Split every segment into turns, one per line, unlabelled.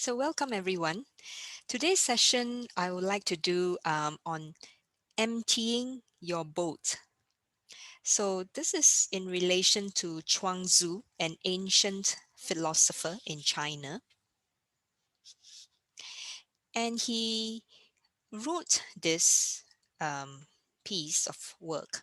So welcome everyone. Today's session I would like to do on emptying your boat. So this is in relation to Chuang Tzu, an ancient philosopher in China. And he wrote this piece of work.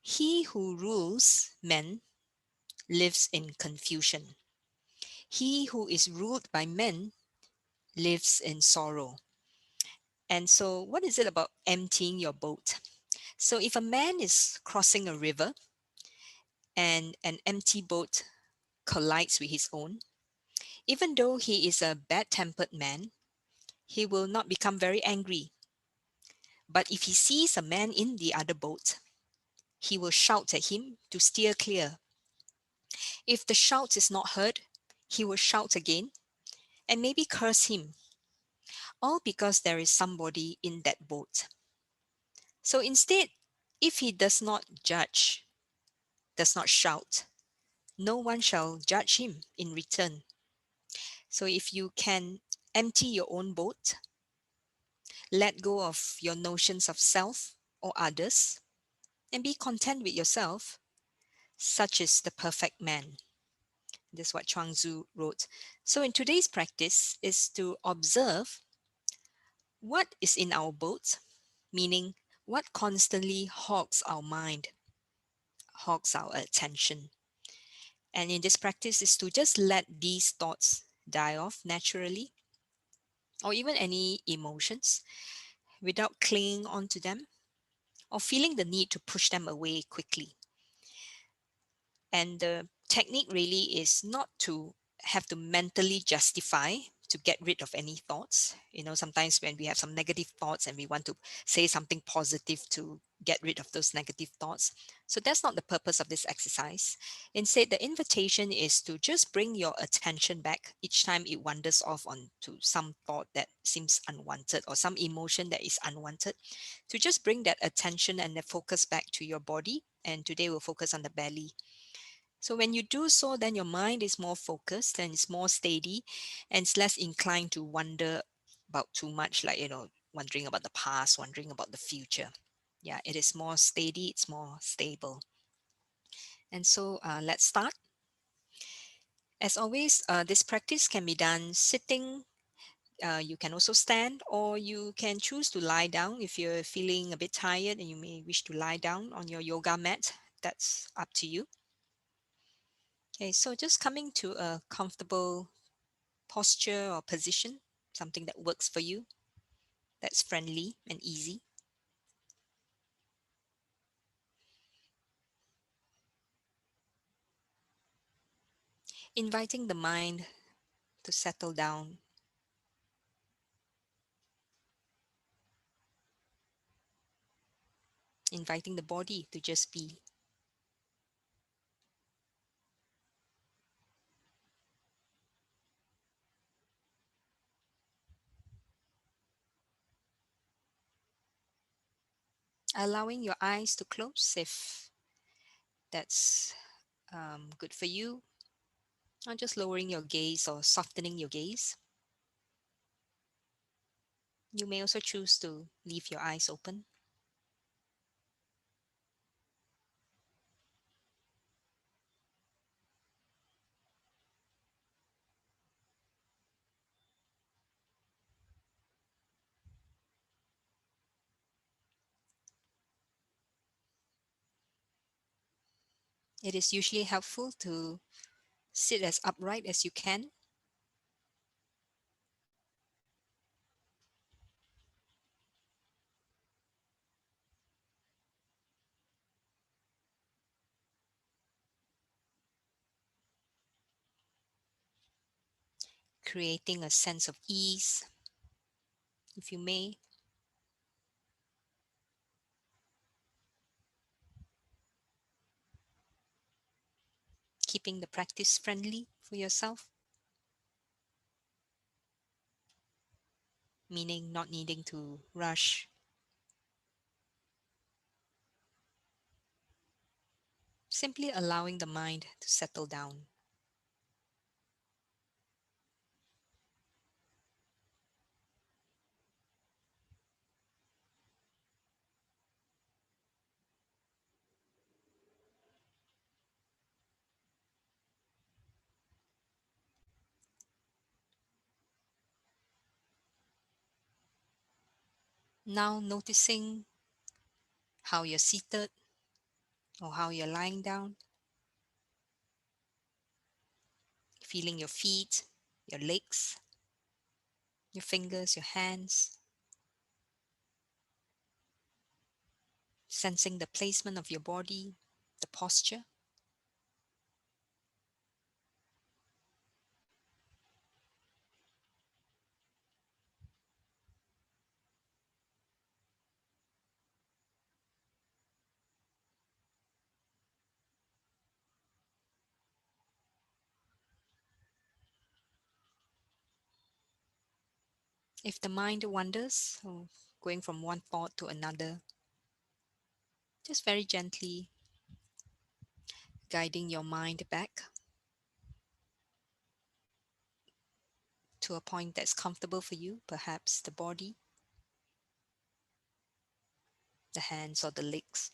He who rules men lives in confusion. He who is ruled by men lives in sorrow. And so what is it about emptying your boat? So if a man is crossing a river and an empty boat collides with his own, even though he is a bad-tempered man, he will not become very angry. But if he sees a man in the other boat, he will shout at him to steer clear. If the shout is not heard, he will shout again and maybe curse him, all because there is somebody in that boat. So instead, if he does not judge, does not shout, no one shall judge him in return. So if you can empty your own boat, let go of your notions of self or others, and be content with yourself, such is the perfect man. This is what Chuang Tzu wrote. So in today's practice is to observe what is in our boat, meaning what constantly hogs our mind, hogs our attention. And in this practice is to just let these thoughts die off naturally, or even any emotions, without clinging on to them or feeling the need to push them away quickly. And the technique really is not to have to mentally justify to get rid of any thoughts. Sometimes when we have some negative thoughts and we want to say something positive to get rid of those negative thoughts. So that's not the purpose of this exercise. Instead, the invitation is to just bring your attention back each time it wanders off onto some thought that seems unwanted or some emotion that is unwanted, to just bring that attention and the focus back to your body. And today we'll focus on the belly. So when you do so, then your mind is more focused and it's more steady and it's less inclined to wonder about too much, like, wondering about the past, wondering about the future. Yeah, it is more steady, it's more stable. And so let's start. As always, this practice can be done sitting. You can also stand, or you can choose to lie down if you're feeling a bit tired and you may wish to lie down on your yoga mat. That's up to you. Okay, so just coming to a comfortable posture or position, something that works for you, that's friendly and easy. Inviting the mind to settle down, inviting the body to just be. Allowing your eyes to close if that's good for you, or just lowering your gaze or softening your gaze. You may also choose to leave your eyes open. It is usually helpful to sit as upright as you can. Creating a sense of ease, if you may. Keeping the practice friendly for yourself, meaning not needing to rush. Simply allowing the mind to settle down. Now noticing how you're seated or how you're lying down, feeling your feet, your legs, your fingers, your hands, sensing the placement of your body, the posture. If the mind wanders, or going from one thought to another, just very gently guiding your mind back to a point that's comfortable for you, perhaps the body, the hands, or the legs.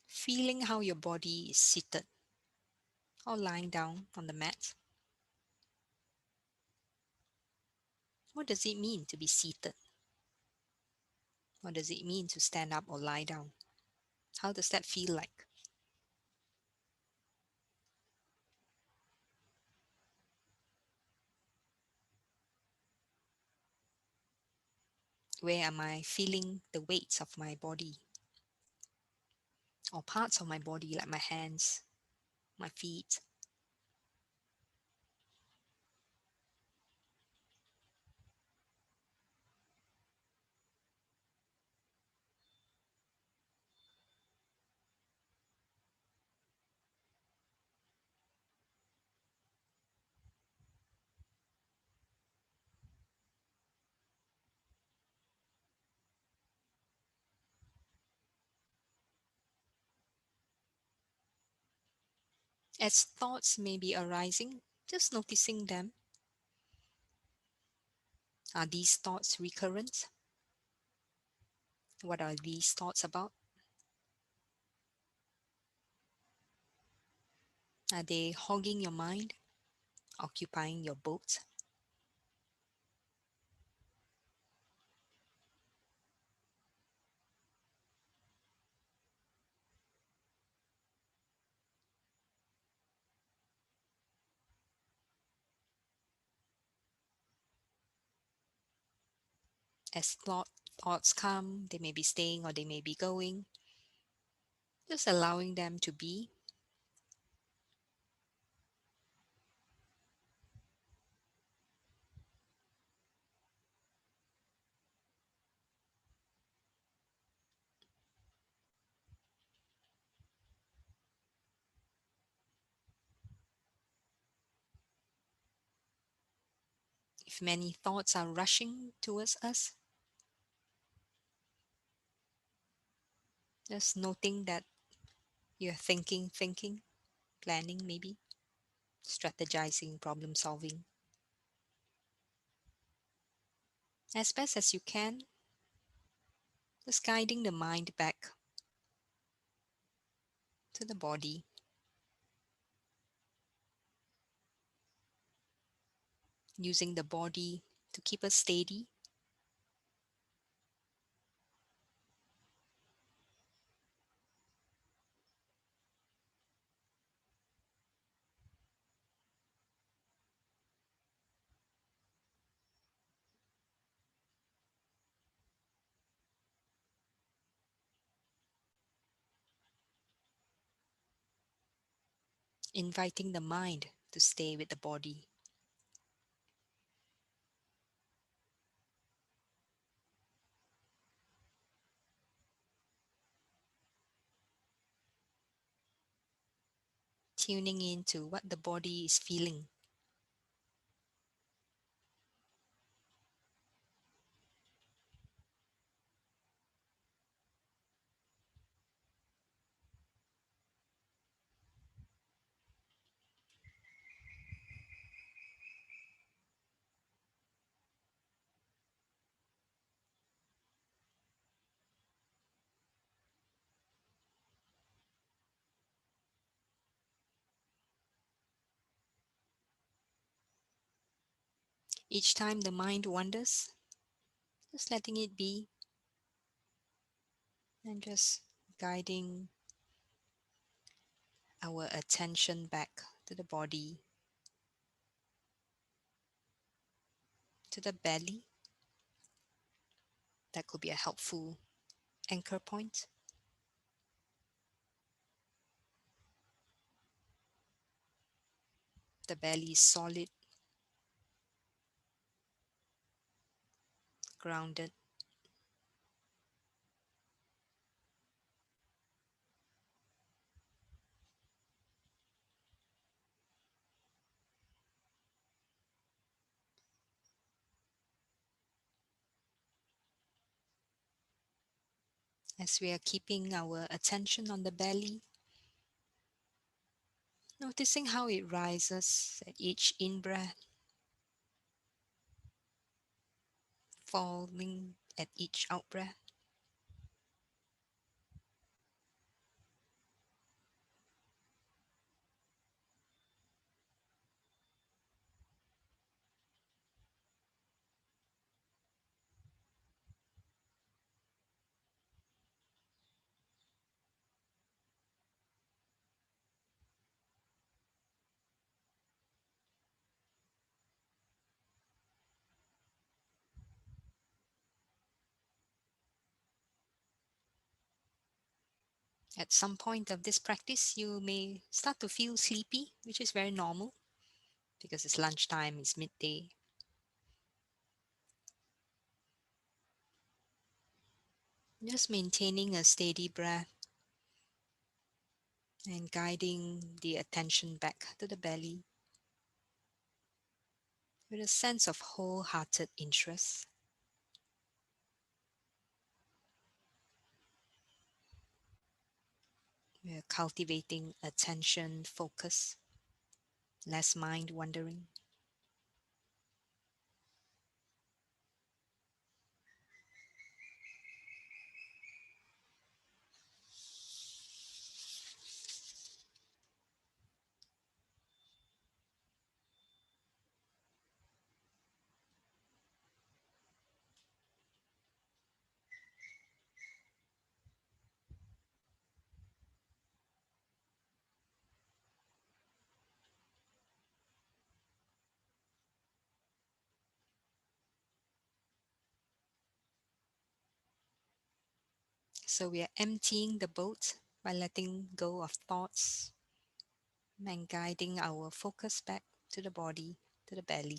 Feeling how your body is seated or lying down on the mat. What does it mean to be seated? What does it mean to stand up or lie down? How does that feel like? Where am I feeling the weight of my body or parts of my body like my hands, my feet? As thoughts may be arising, just noticing them. Are these thoughts recurrent? What are these thoughts about? Are they hogging your mind, occupying your boat? As thoughts come, they may be staying or they may be going, just allowing them to be. If many thoughts are rushing towards us, just noting that you're thinking, planning maybe, strategizing, problem solving. As best as you can, just guiding the mind back to the body, using the body to keep us steady, inviting the mind to stay with the body. Tuning into what the body is feeling. Each time the mind wanders, just letting it be and just guiding our attention back to the body, to the belly. That could be a helpful anchor point. The belly is solid, grounded. As we are keeping our attention on the belly, noticing how it rises at each in-breath, falling at each out-breath. At some point of this practice, you may start to feel sleepy, which is very normal because it's lunchtime, it's midday. Just maintaining a steady breath and guiding the attention back to the belly with a sense of wholehearted interest. We're cultivating attention, focus, less mind wandering. So we are emptying the boat by letting go of thoughts and guiding our focus back to the body, to the belly.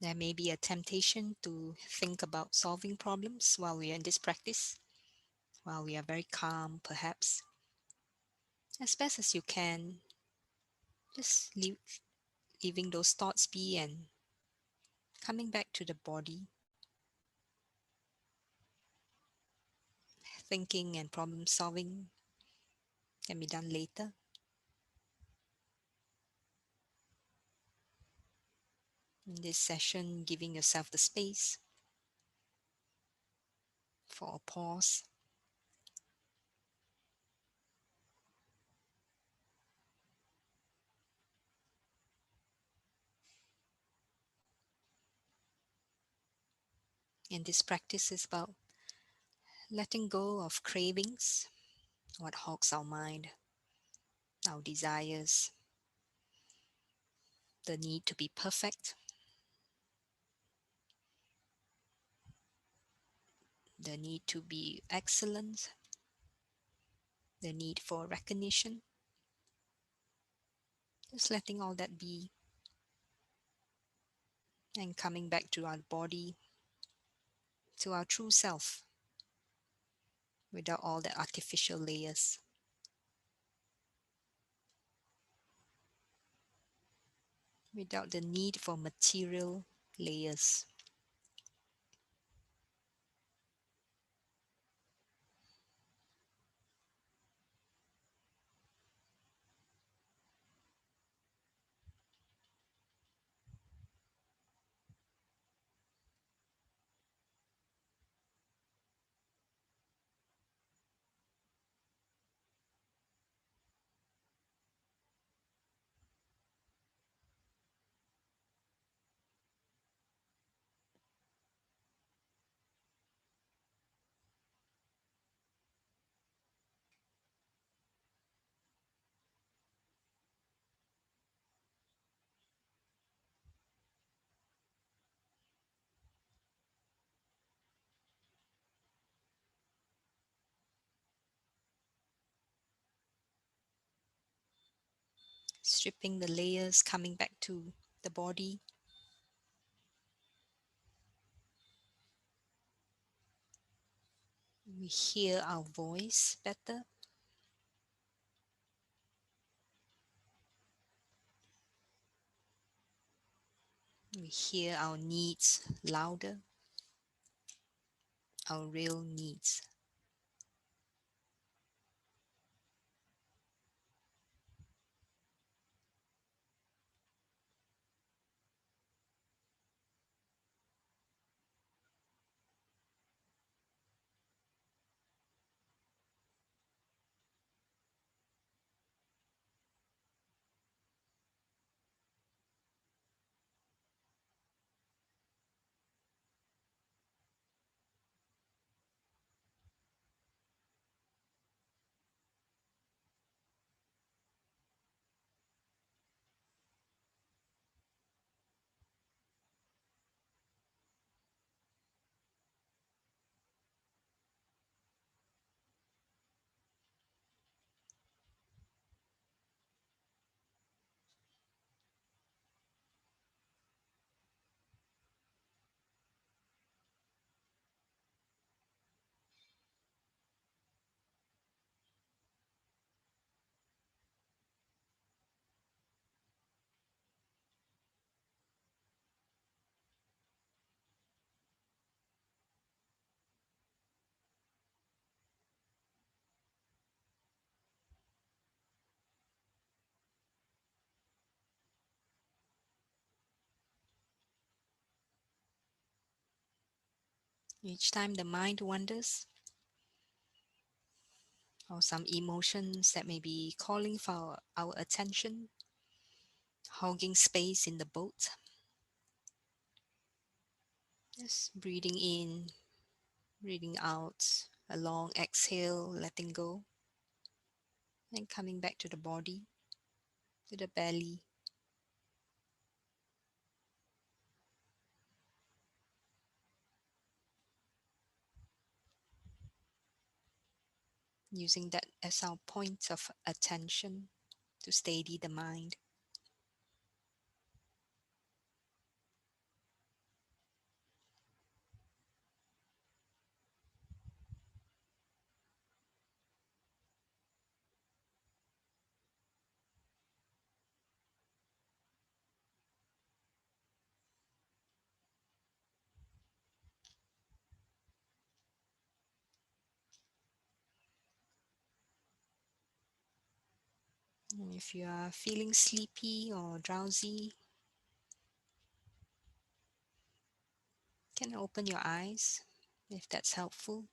There may be a temptation to think about solving problems while we are in this practice, while we are very calm, perhaps. As best as you can, just leaving those thoughts be and coming back to the body. Thinking and problem solving can be done later. In this session, giving yourself the space for a pause. And this practice is about letting go of cravings, what hogs our mind, our desires, the need to be perfect, the need to be excellent, the need for recognition. Just letting all that be and coming back to our body, to our true self, without all the artificial layers, without the need for material layers. stripping the layers, coming back to the body. We hear our voice better. We hear our needs louder, our real needs. Each time the mind wanders, or some emotions that may be calling for our attention, hogging space in the boat, just breathing in, breathing out, a long exhale, letting go, and coming back to the body, to the belly, using that as our point of attention to steady the mind. And if you are feeling sleepy or drowsy, you can open your eyes if that's helpful.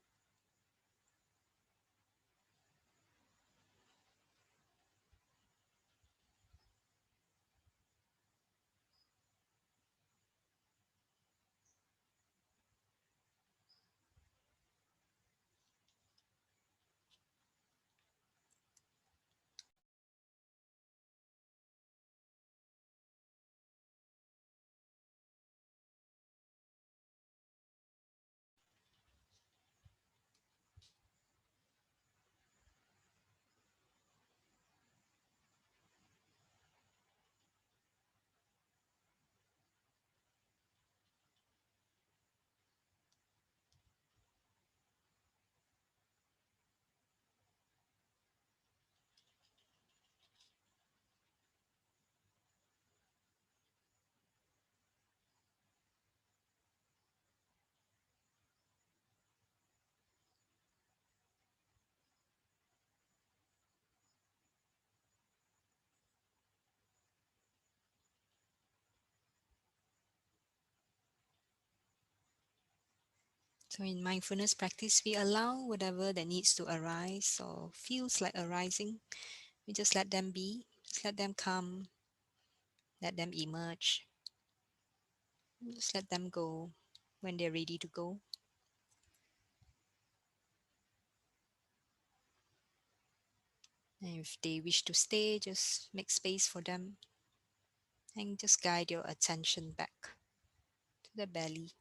So, in mindfulness practice, we allow whatever that needs to arise or feels like arising. We just let them be, just let them come, let them emerge, just let them go when they're ready to go. And if they wish to stay, just make space for them and just guide your attention back to the belly.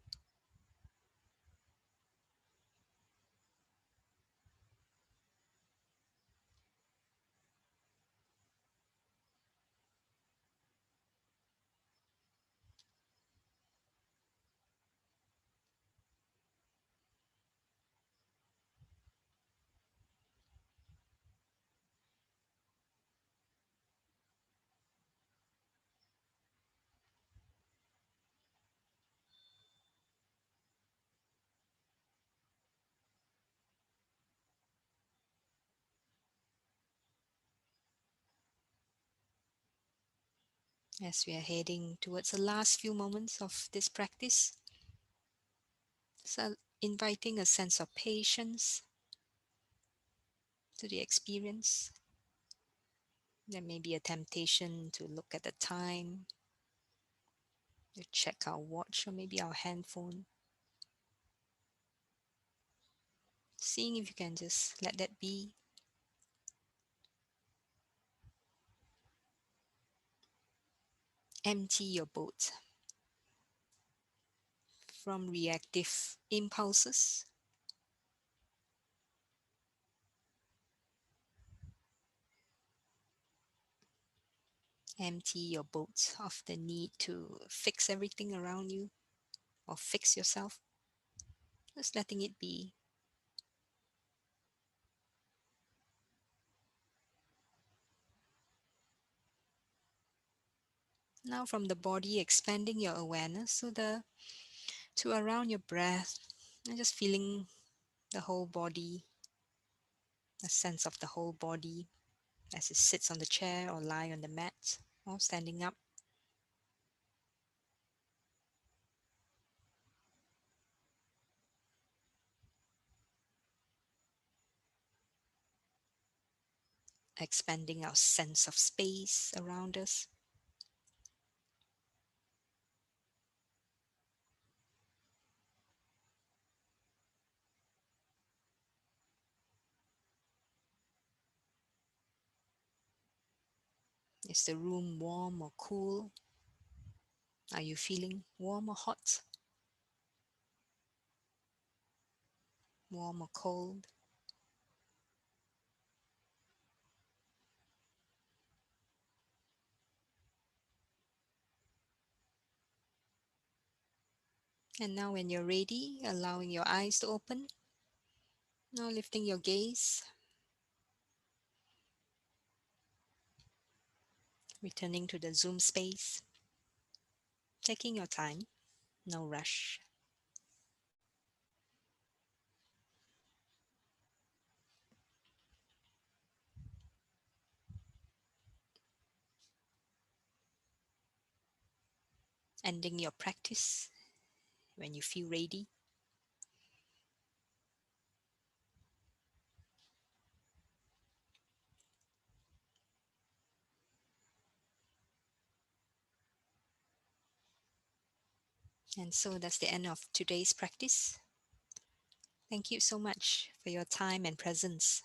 As we are heading towards the last few moments of this practice, so inviting a sense of patience to the experience. There may be a temptation to look at the time, to check our watch or maybe our handphone, seeing if you can just let that be. Empty your boat from reactive impulses. Empty your boat of the need to fix everything around you or fix yourself. Just letting it be. Now from the body, expanding your awareness to around your breath and just feeling the whole body, a sense of the whole body as it sits on the chair or lie on the mat or standing up. Expanding our sense of space around us. Is the room warm or cool? Are you feeling warm or hot? Warm or cold? And now when you're ready, allowing your eyes to open. Now lifting your gaze, returning to the Zoom space, taking your time, no rush. Ending your practice when you feel ready. And so that's the end of today's practice. Thank you so much for your time and presence.